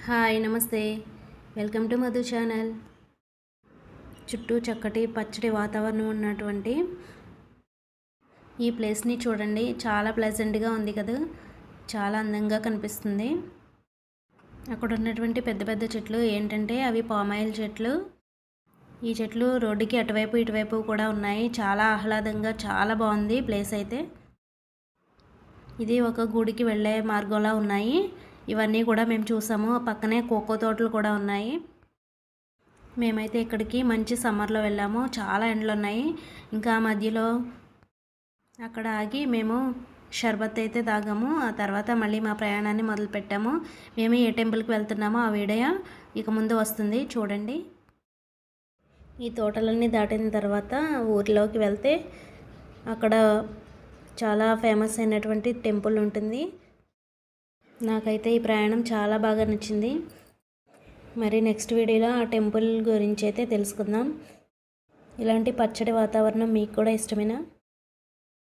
Hi నమస్తే welcome to Madhu channel. చుట్టూ చక్కటి పచ్చడి వాతావరణం ఉన్నటువంటి ఈ ప్లేస్ని చూడండి. చాలా ప్లెజెంట్గా ఉంది కదా, చాలా అందంగా కనిపిస్తుంది. అక్కడ ఉన్నటువంటి పెద్ద పెద్ద చెట్లు ఏంటంటే అవి పామాయిల్ చెట్లు. ఈ చెట్లు రోడ్డుకి అటువైపు ఇటువైపు కూడా ఉన్నాయి. చాలా ఆహ్లాదంగా చాలా బాగుంది ప్లేస్ అయితే. ఇది ఒక గుడికి వెళ్ళే మార్గంలా ఉన్నాయి. ఇవన్నీ కూడా మేము చూసాము. పక్కనే కోకో తోటలు కూడా ఉన్నాయి. మేమైతే ఇక్కడికి మంచి సమ్మర్లో వెళ్ళాము. చాలా ఎండలు ఉన్నాయి. ఇంకా మధ్యలో అక్కడ ఆగి మేము షర్బత్ అయితే తాగాము. ఆ తర్వాత మళ్ళీ మా ప్రయాణాన్ని మొదలుపెట్టాము. మేము ఏ టెంపుల్కి వెళ్తున్నామో ఆ వీడియో ఇక ముందు వస్తుంది చూడండి. ఈ తోటలన్నీ దాటిన తర్వాత ఊరిలోకి వెళ్తే అక్కడ చాలా ఫేమస్ అయినటువంటి టెంపుల్ ఉంటుంది. నాకైతే ఈ ప్రయాణం చాలా బాగా నచ్చింది. మరి నెక్స్ట్ వీడియోలో ఆ టెంపుల్ గురించి అయితే తెలుసుకుందాం. ఇలాంటి పచ్చడి వాతావరణం మీకు కూడా ఇష్టమేనా?